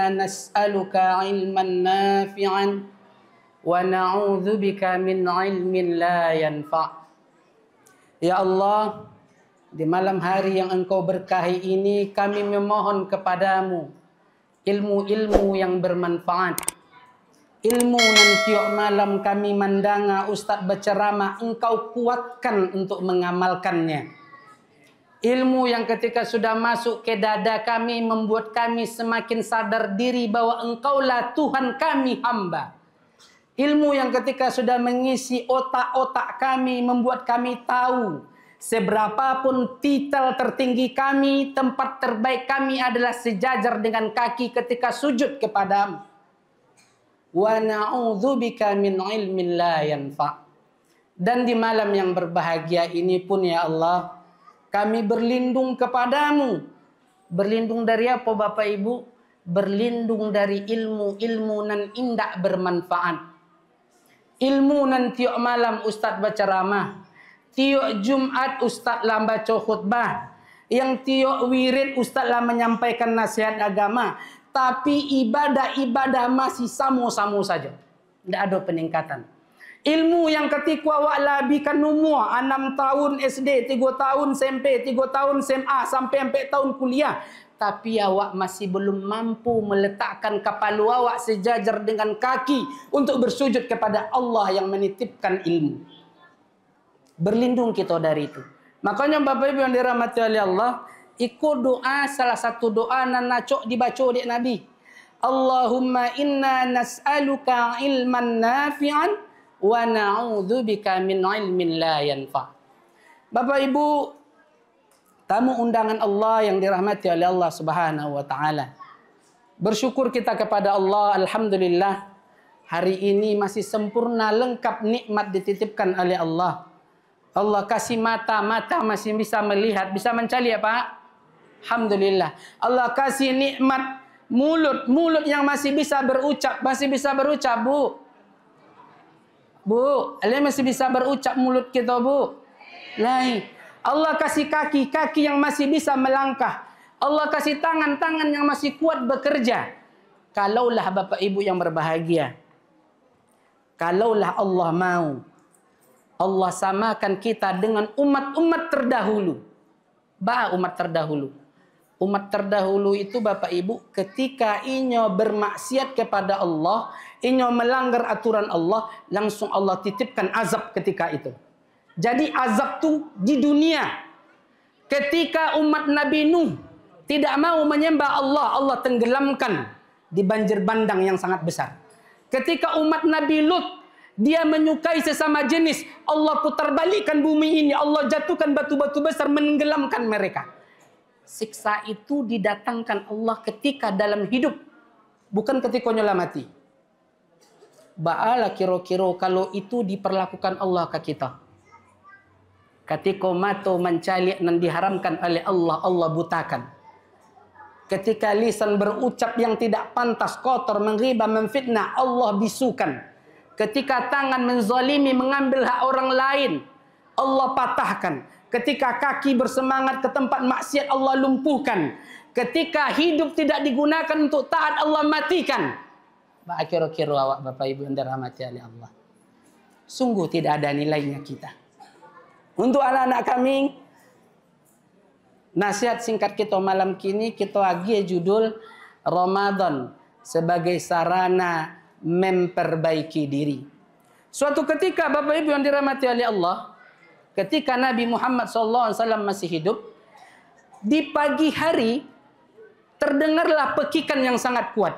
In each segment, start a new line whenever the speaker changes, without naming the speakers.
inna nas'aluka ilman nafi'an wa na'udzubika min ilmin la yanfa'. Ya Allah, di malam hari yang Engkau berkahi ini kami memohon kepadamu ilmu-ilmu yang bermanfaat. Ilmu nan tiap malam kami mandanga Ustaz berceramah, Engkau kuatkan untuk mengamalkannya. Ilmu yang ketika sudah masuk ke dada kami membuat kami semakin sadar diri bahwa Engkaulah Tuhan kami hamba. Ilmu yang ketika sudah mengisi otak-otak kami membuat kami tahu seberapapun titel tertinggi kami, tempat terbaik kami adalah sejajar dengan kaki ketika sujud kepadamu. Wa na'udzubika min ilmin la yanfa'. Dan di malam yang berbahagia ini pun ya Allah, kami berlindung kepadamu. Berlindung dari apa Bapak Ibu? Berlindung dari ilmu-ilmu nan indah bermanfaat. Ilmu nan tiap malam Ustaz berceramah, tiap Jumat Ustaz lah baca khutbah, yang tiap wirid Ustaz lah menyampaikan nasihat agama, tapi ibadah-ibadah masih sama-sama saja. Tidak ada peningkatan. Ilmu yang ketika awak labikan umur 6 tahun SD, 3 tahun SMP, 3 tahun SMA sampai 4 tahun kuliah, tapi awak masih belum mampu meletakkan kepala awak sejajar dengan kaki untuk bersujud kepada Allah yang menitipkan ilmu. Berlindung kita dari itu. Makanya Bapak Ibu yang dirahmati oleh Allah, ikut doa, salah satu doa nan nacok dibaca oleh Nabi. Allahumma inna nas'aluka ilman nafi'an wa na'udzubika min ilmin la yanfa'. Bapak Ibu, tamu undangan Allah yang dirahmati oleh Allah Subhanahu wa taala. Bersyukur kita kepada Allah, alhamdulillah hari ini masih sempurna lengkap nikmat dititipkan oleh Allah. Allah kasih mata masih bisa melihat, bisa mencari ya Pak? Alhamdulillah. Allah kasih nikmat mulut yang masih bisa berucap, Bu. Bu, kalian masih bisa berucap mulut kita, Bu? Lain. Allah kasih kaki yang masih bisa melangkah. Allah kasih tangan yang masih kuat bekerja. Kalaulah Bapak Ibu yang berbahagia, kalaulah Allah mau, Allah samakan kita dengan umat-umat terdahulu. Umat terdahulu. Umat terdahulu itu Bapak Ibu ketika inyo bermaksiat kepada Allah, inyo melanggar aturan Allah, langsung Allah titipkan azab ketika itu. Jadi azab itu di dunia. Ketika umat Nabi Nuh tidak mau menyembah Allah, Allah tenggelamkan di banjir bandang yang sangat besar. Ketika umat Nabi Lut dia menyukai sesama jenis, Allah putar balikkan bumi ini, Allah jatuhkan batu-batu besar menenggelamkan mereka. Siksa itu didatangkan Allah ketika dalam hidup, bukan ketika nyola mati. Ba'ala kira-kira kalau itu diperlakukan Allah ke kita. Ketika mata mencalik dan diharamkan oleh Allah, Allah butakan. Ketika lisan berucap yang tidak pantas, kotor, menghibah, memfitnah, Allah bisukan. Ketika tangan menzalimi, mengambil hak orang lain, Allah patahkan. Ketika kaki bersemangat ke tempat maksiat, Allah lumpuhkan. Ketika hidup tidak digunakan untuk taat, Allah matikan. Kira-kira awak Bapak Ibu yang dirahmati oleh Allah, sungguh tidak ada nilainya kita. Untuk anak-anak kami, nasihat singkat kita malam kini, kita lagi judul Ramadan sebagai sarana memperbaiki diri. Suatu ketika Bapak Ibu yang dirahmati oleh Allah, ketika Nabi Muhammad SAW masih hidup, di pagi hari terdengarlah pekikan yang sangat kuat.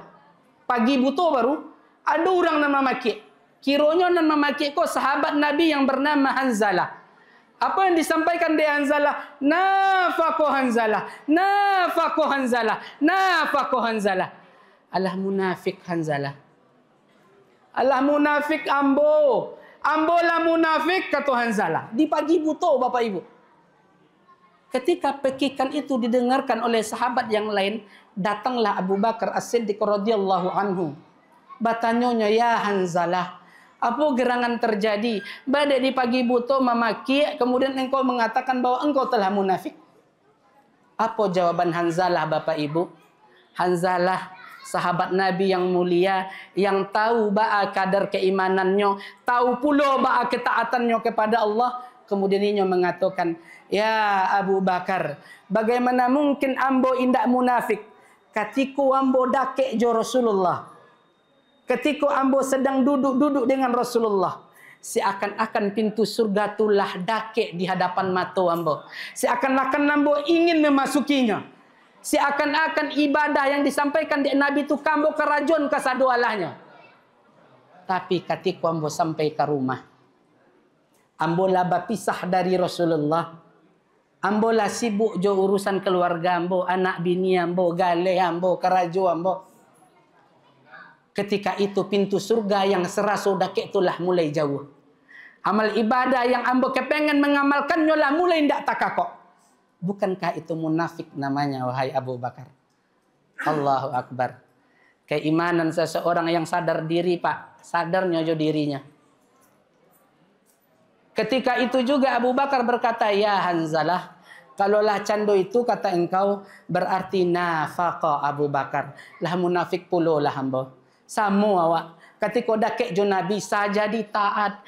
Pagi buto baru ada orang nama maki. Kironya nama maki kok sahabat Nabi yang bernama Hanzalah. Apa yang disampaikan di Hanzalah? Nafaqo Hanzalah, nafaqo Hanzalah, nafaqo Hanzalah. Alah munafik Hanzalah. Alah munafik ambo. Ambolah munafik kata Hanzalah. Di pagi buto Bapak Ibu. Ketika pekikan itu didengarkan oleh sahabat yang lain, datanglah Abu Bakar As-Siddiq radhiyallahu anhu. Batanyonya, ya Hanzalah, apa gerangan terjadi? Badai di pagi buto memaki, kemudian engkau mengatakan bahwa engkau telah munafik. Apa jawaban Hanzalah Bapak Ibu? Hanzalah sahabat Nabi yang mulia, yang tahu ba'a kadar keimanannya, tahu pula ba'a ketaatannya kepada Allah. Kemudian ia mengatakan, ya Abu Bakar, bagaimana mungkin ambo indak munafik ketika ambo dakek jo Rasulullah, ketika ambo sedang duduk-duduk dengan Rasulullah, seakan-akan pintu surga itulah dakek di hadapan mata ambo, seakan-akan ambo ingin memasukinya, seakan-akan ibadah yang disampaikan di Nabi itu kambo kerajon kasadualahnya. Tapi ketika ambo sampai ke rumah, ambo lah berpisah dari Rasulullah, ambo lah sibuk jo urusan keluarga ambo, anak bini ambo, gale ambo, kerajo ambo. Ketika itu pintu surga yang serasa dakek itulah mulai jauh. Amal ibadah yang ambo kepengen mengamalkannya lah mulai ndak takakok. Bukankah itu munafik namanya, wahai Abu Bakar? Allahu Akbar. Keimanan seseorang yang sadar diri, Pak. Sadarnya jo dirinya. Ketika itu juga Abu Bakar berkata, ya Hanzalah, kalaulah cando itu kata engkau, berarti nafaqa Abu Bakar. Lah munafik pula lah hamba. Sama awak. Ketika dakek jo Nabi, sajadi taat,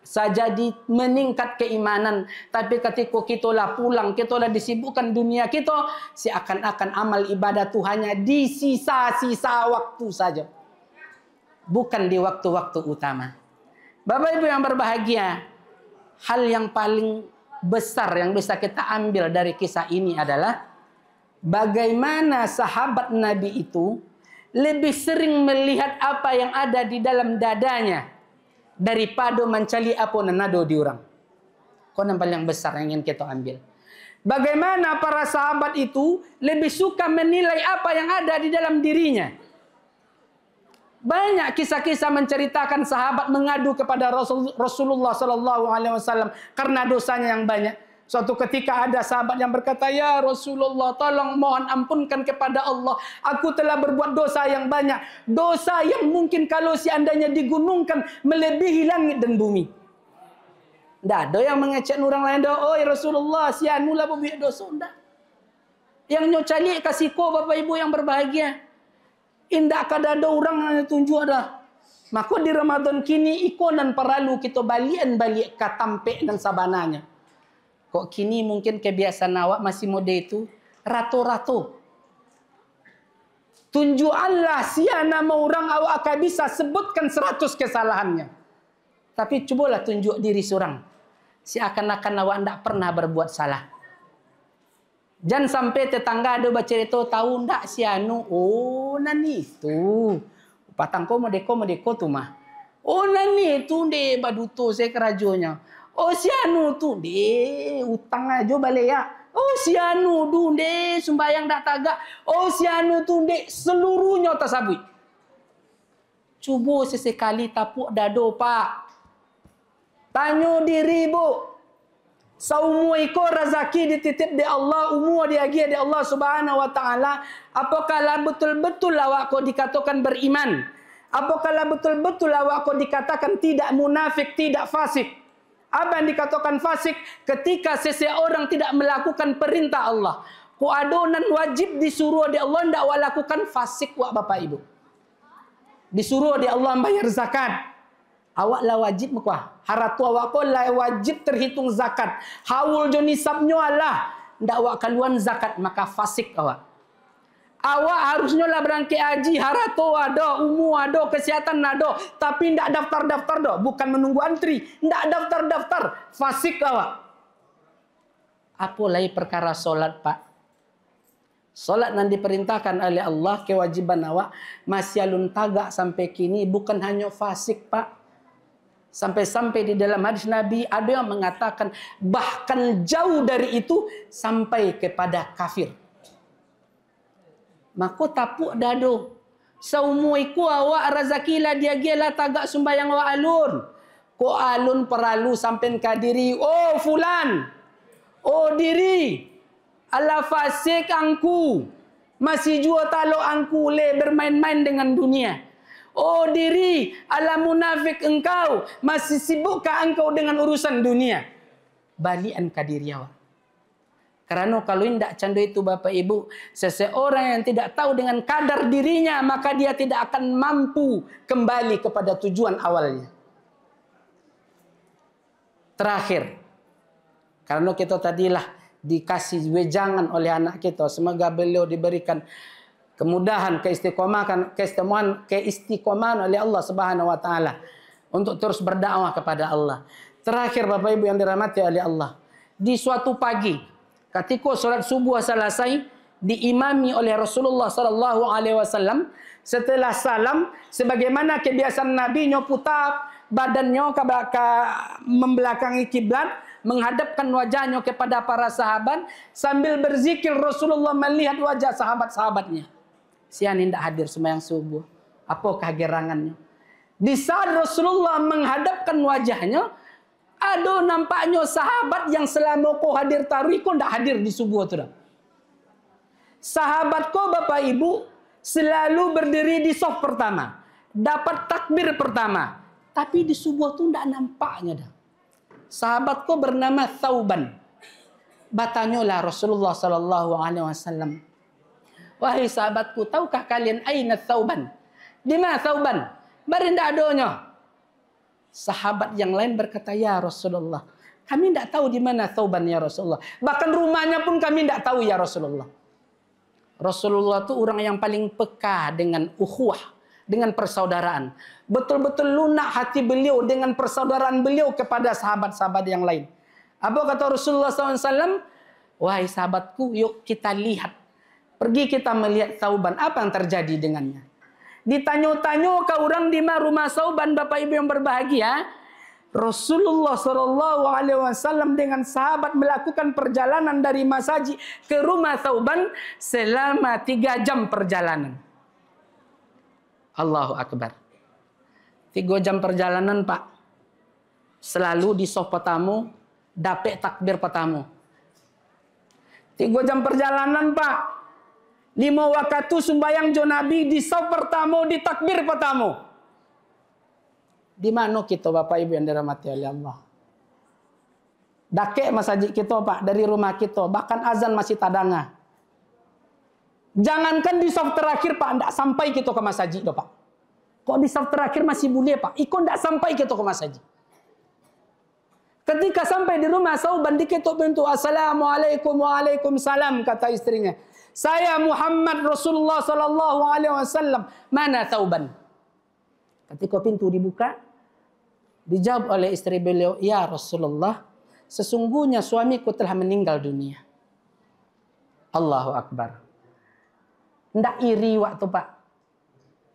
sajadi meningkat keimanan. Tapi ketika kita lah pulang, kita lah disibukkan dunia kita, seakan-akan amal ibadah itu hanya di sisa-sisa waktu saja. Bukan di waktu-waktu utama. Bapak Ibu yang berbahagia, hal yang paling besar yang bisa kita ambil dari kisah ini adalah bagaimana sahabat Nabi itu lebih sering melihat apa yang ada di dalam dadanya daripada mencari apa nanado di orang. Konon paling besar yang ingin kita ambil. Bagaimana para sahabat itu lebih suka menilai apa yang ada di dalam dirinya. Banyak kisah-kisah menceritakan sahabat mengadu kepada Rasulullah SAW karena dosanya yang banyak. Suatu ketika ada sahabat yang berkata, ya Rasulullah, tolong mohon ampunkan kepada Allah. Aku telah berbuat dosa yang banyak. Dosa yang mungkin kalau seandainya digunungkan melebihi langit dan bumi. Tidak ada yang mengecek orang lain. Oh Rasulullah, sianulah berbuat dosa. Tidak. Yang nyocali kasih ko Bapak Ibu yang berbahagia. Indah kada ada orang yang tunjuk ada. Maka di Ramadan kini ikonan perlu kita balian-balik ke tampek dan sabananya. Kok kini mungkin kebiasaan awak masih mode itu rato-rato. Tunjukkanlah sia nama orang awak akan bisa sebutkan 100 kesalahannya. Tapi cobalah tunjuk diri seorang. Seakan-akan awak tidak pernah berbuat salah. Jangan sampai tetangga ada baca itu tahu ndak si anu. Oh nani itu. Patangko modeko tu mah. Oh nani itu de baduto saya kerajonya. Oh si anu tu de utang aja balik ya. Oh si anu tu de sembayang dak tagak. Oh si anu tu de seluruhnya tasabui. Cuba sesekali tapuk dado Pak. Tanya diri Bu. Saumu iko rezeki dititip di Allah, umur diagi di Allah Subhanahu wa taala. Apakah betul-betul awak kau dikatakan beriman? Apakah betul-betul awak kau dikatakan tidak munafik, tidak fasik? Apa yang dikatakan fasik? Ketika seseorang tidak melakukan perintah Allah. Ku adonan wajib disuruh di Allah ndak lakukan, fasik wak Bapak Ibu. Disuruh di Allah bayar zakat. Awak lah wajib mekah. Haratu awak ko lah wajib terhitung zakat. Haul jo nisabnya Allah. Ndak awak kaluan zakat, maka fasik awak. Awak harusnya lah berangkat haji, haratu ada, umur ada, kesihatan ada, tapi ndak daftar-daftar dah, bukan menunggu antri, ndak daftar-daftar, fasik awak. Apa lagi perkara solat Pak? Solat yang diperintahkan oleh Allah, kewajiban awak masih alun tagak sampai kini, bukan hanya fasik Pak. Sampai-sampai di dalam hadis Nabi ada yang mengatakan bahkan jauh dari itu sampai kepada kafir. Maka tapuk dado. Saumu iku awak razakilah dia gila tagak sumbayang awak alun. Ko alun perlu sampai ke diri. Oh fulan. Oh diri. Ala fasik angku. Masih jua talo angku le bermain-main dengan dunia. Oh diri. Ala munafik engkau. Masih sibukkah engkau dengan urusan dunia. Balian ke diri awak. Karena kalau tidak candu itu Bapak Ibu, seseorang yang tidak tahu dengan kadar dirinya, maka dia tidak akan mampu kembali kepada tujuan awalnya. Terakhir, karena kita tadilah dikasih wejangan oleh anak kita, semoga beliau diberikan kemudahan, keistiqomahan oleh Allah Subhanahu wa taala untuk terus berdakwah kepada Allah. Terakhir Bapak Ibu yang dirahmati oleh Allah, di suatu pagi ketika salat subuh selesai diimami oleh Rasulullah sallallahu alaihi wasallam, setelah salam sebagaimana kebiasaan Nabi putar badannya ke membelakangi kiblat, menghadapkan wajahnya kepada para sahabat sambil berzikir. Rasulullah melihat wajah sahabat-sahabatnya. Sian tidak hadir sembahyang subuh. Apakah gerangannya? Di saat Rasulullah menghadapkan wajahnya, ada nampaknya sahabat yang selama kau hadir tarawih kau tidak hadir di subuh tu dah. Sahabat kau Bapak Ibu selalu berdiri di saf pertama, dapat takbir pertama, tapi di subuh tu tidak nampaknya dah. Sahabat kau bernama Thauban. Bertanyalah Rasulullah sallallahu alaihi wasallam, wahai sahabatku, tahukah kalian aina Thauban? Di mana Thauban? Barinda adanya. Sahabat yang lain berkata, ya Rasulullah, kami tidak tahu di mana Thauban ya Rasulullah. Bahkan rumahnya pun kami tidak tahu ya Rasulullah. Rasulullah itu orang yang paling peka dengan ukhuwah, dengan persaudaraan. Betul-betul lunak hati beliau dengan persaudaraan beliau kepada sahabat-sahabat yang lain. Apa kata Rasulullah SAW? Wahai sahabatku, yuk kita lihat. Pergi kita melihat Thauban, apa yang terjadi dengannya. Ditanya-tanya ke orang di rumah Thauban, Bapak Ibu yang berbahagia, Rasulullah SAW dengan sahabat melakukan perjalanan dari masjid ke rumah Thauban selama 3 jam perjalanan. Allahu Akbar. 3 jam perjalanan Pak. Selalu di saf pertama, dapat takbir pertama. 3 jam perjalanan Pak. 5 waktu sembahyang jo Nabi di saf pertama, di takbir pertama. Di mana kita Bapak Ibu yang dirahmati oleh Allah? Dakek masjid kita Pak, dari rumah kita, bahkan azan masih tadanga. Jangankan di saf terakhir Pak, tidak sampai kita ke masjid Pak. Kok di saf terakhir masih boleh Pak? Ikut tidak sampai kita ke masjid. Ketika sampai di rumah Thauban, diketuk pintu, Assalamualaikum, waalaikumsalam, kata istrinya. Saya Muhammad Rasulullah sallallahu alaihi wasallam. Mana Thauban? Ketika pintu dibuka, dijawab oleh istri beliau, ya Rasulullah, sesungguhnya suamiku telah meninggal dunia. Allahu Akbar. Tidak iri waktu Pak.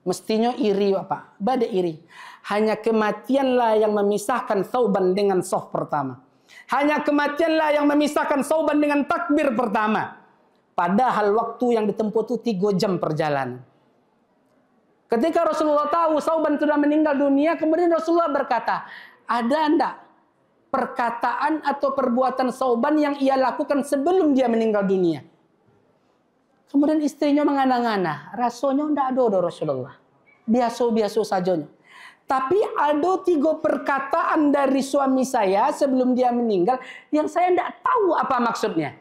Mestinya iri Pak. Bada iri. Hanya kematianlah yang memisahkan Thauban dengan saf pertama. Hanya kematianlah yang memisahkan Thauban dengan takbir pertama. Padahal waktu yang ditempuh itu 3 jam perjalanan. Ketika Rasulullah tahu Thauban sudah meninggal dunia, kemudian Rasulullah berkata, ada enggak perkataan atau perbuatan Thauban yang ia lakukan sebelum dia meninggal dunia? Kemudian istrinya mengana-ngana, rasanya enggak ada Rasulullah. Biasa-biasa saja. Tapi ada 3 perkataan dari suami saya sebelum dia meninggal yang saya enggak tahu apa maksudnya.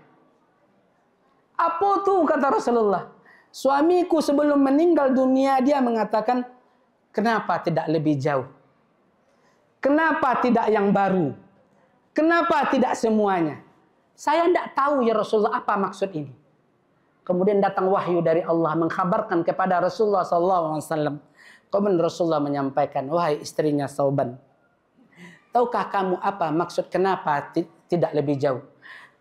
Apa tuh kata Rasulullah? Suamiku sebelum meninggal dunia dia mengatakan, kenapa tidak lebih jauh? Kenapa tidak yang baru? Kenapa tidak semuanya? Saya tidak tahu ya Rasulullah apa maksud ini. Kemudian datang wahyu dari Allah mengkhabarkan kepada Rasulullah SAW. Kemudian Rasulullah menyampaikan, wahai istrinya Thauban, tahukah kamu apa maksud kenapa tidak lebih jauh?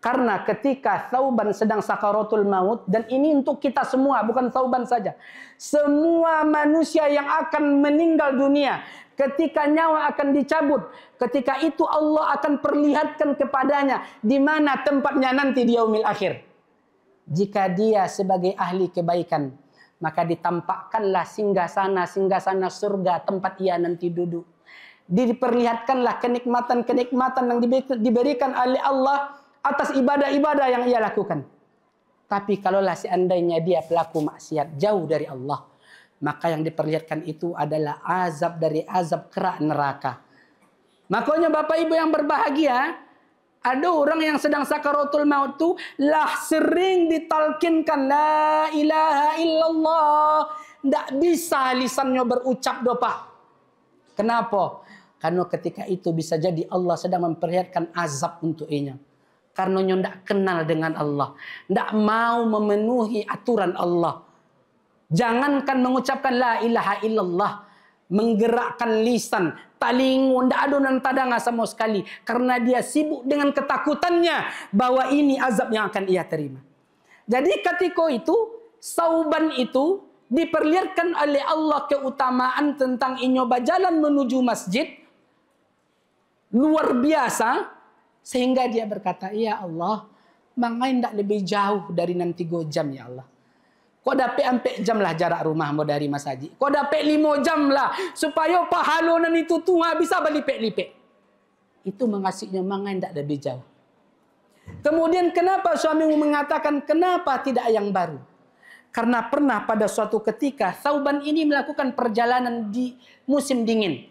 Karena ketika Thauban sedang sakaratul maut, dan ini untuk kita semua, bukan Thauban saja. Semua manusia yang akan meninggal dunia, ketika nyawa akan dicabut, ketika itu Allah akan perlihatkan kepadanya di mana tempatnya nanti di yaumil akhir. Jika dia sebagai ahli kebaikan, maka ditampakkanlah singgahsana surga tempat ia nanti duduk. Diperlihatkanlah kenikmatan-kenikmatan yang diberikan oleh Allah atas ibadah-ibadah yang ia lakukan. Tapi kalaulah seandainya dia pelaku maksiat jauh dari Allah, maka yang diperlihatkan itu adalah azab dari azab kerak neraka. Makanya Bapak Ibu yang berbahagia, Ada orang yang sedang sakaratul maut tu lah sering ditalkinkan la ilaha illallah. Tak bisa lisannya berucap dopa. Kenapa? Karena ketika itu bisa jadi Allah sedang memperlihatkan azab untuk inya. Karena dia tidak kenal dengan Allah. Tidak mau memenuhi aturan Allah. Jangankan mengucapkan la ilaha illallah. Menggerakkan lisan. Talingu, tidak ada nan tadanga sama sekali. Karena dia sibuk dengan ketakutannya. Bahwa ini azab yang akan ia terima. Jadi ketika itu, Sauban itu diperlihatkan oleh Allah keutamaan tentang inyo berjalan menuju masjid. Luar biasa. Sehingga dia berkata, ya Allah, mangai tidak lebih jauh dari nanti 3 jam ya Allah. Kau dapat 4 jam lah jarak rumahmu dari masjid. Kau dapat 5 jam lah. Supaya pahala nan itu Tuhan bisa berlipik-lipik. Itu mengasihinya mangai tidak lebih jauh. Kemudian kenapa suamimu mengatakan kenapa tidak yang baru? Karena pernah pada suatu ketika Sauban ini melakukan perjalanan di musim dingin.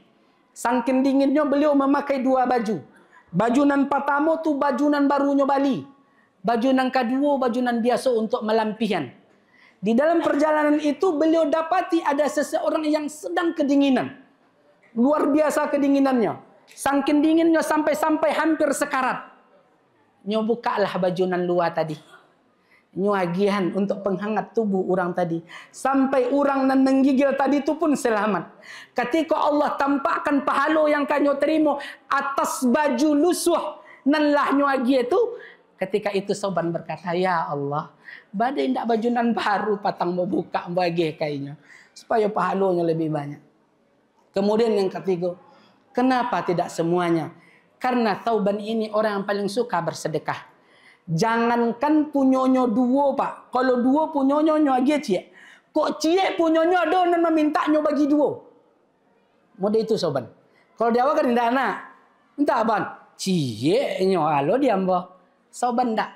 Saking dinginnya beliau memakai 2 baju. Baju nan pertama tu baju nan barunya Bali. Baju nan kedua baju nan biasa untuk melampian. Di dalam perjalanan itu beliau dapati ada seseorang yang sedang kedinginan. Luar biasa kedinginannya. Saking dinginnya sampai hampir sekarat. Nyo bukalah baju nan luar tadi. Nyo agihan untuk penghangat tubuh orang tadi. Sampai orang nan menggigil tadi itu pun selamat. Ketika Allah tampakkan pahala yang kanyo terima atas baju lusuh nan lah nyo agi itu. Ketika itu Sauban berkata, ya Allah, badai ndak baju nan baru patang mau buka bagi kayaknya. Supaya pahalanya lebih banyak. Kemudian yang ketiga, kenapa tidak semuanya? Karena Sauban ini orang yang paling suka bersedekah. Jangankan punyonyo 2 pak. Kalau 2 punyonyo aja cie. Kok cie punyonyo ada yang meminta nyo bagi 2. Mode itu Sauban. Kalau dia kan tidak nak. Entah abang. Cie nyo alo dia mbah. Sauban tak.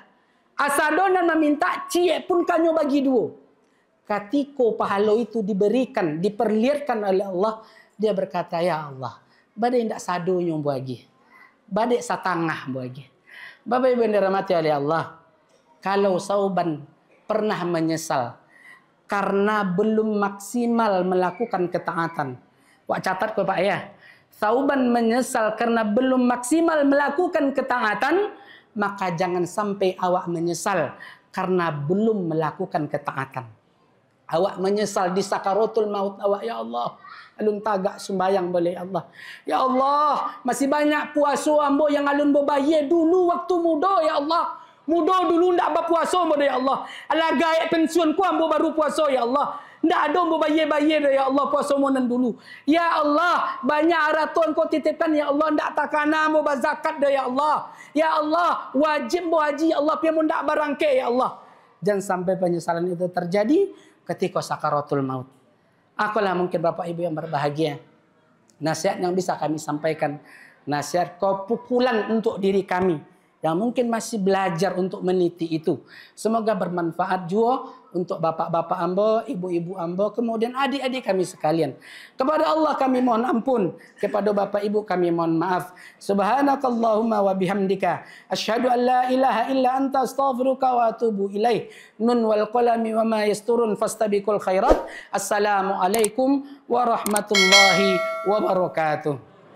Asado nan meminta cie pun kanyo bagi 2. Ketika pahala itu diberikan, diperlihatkan oleh Allah, dia berkata, ya Allah, badai ndak sado nyo bagi. Badai setengah bagi. Bapak Ibu yang dirahmati oleh Allah, kalau Sauban pernah menyesal karena belum maksimal melakukan ketaatan. Wak catat kok Pak ya. Sauban menyesal karena belum maksimal melakukan ketaatan, maka jangan sampai awak menyesal karena belum melakukan ketaatan. Awak menyesal di sakaratul maut awak, ya Allah, alun tagak sembayang boleh Allah. Ya Allah, masih banyak puasa ambo yang alun berbayar dulu waktu muda ya Allah. Muda dulu ndak berpuasa ambo ya Allah. Ala gaek pensiun ku ambo baru puasa ya Allah. Ndak ada ambo bayar-bayar ya Allah puasa monan dulu. Ya Allah, banyak haratan kau titipkan ya Allah, ndak takana ambo berzakat dah ya Allah. Ya Allah, wajib ambo haji ya Allah, pian ndak barangke ya Allah. Jangan sampai penyesalan itu terjadi ketika sakaratul maut. Akulah mungkin Bapak Ibu yang berbahagia. Nasihat yang bisa kami sampaikan. Nasihat pukulan untuk diri kami. Yang mungkin masih belajar untuk meniti itu. Semoga bermanfaat juga untuk bapak-bapak ambo, ibu-ibu ambo, kemudian adik-adik kami sekalian. Kepada Allah kami mohon ampun. Kepada bapak ibu kami mohon maaf. Subhanakallahumma wa bihamdika. Asyhadu an la ilaha illa anta astaghfiruka wa atubu ilaih. Nun wal qalami wa ma yasturun fastabiqul khairat. Assalamualaikum warahmatullahi wabarakatuh.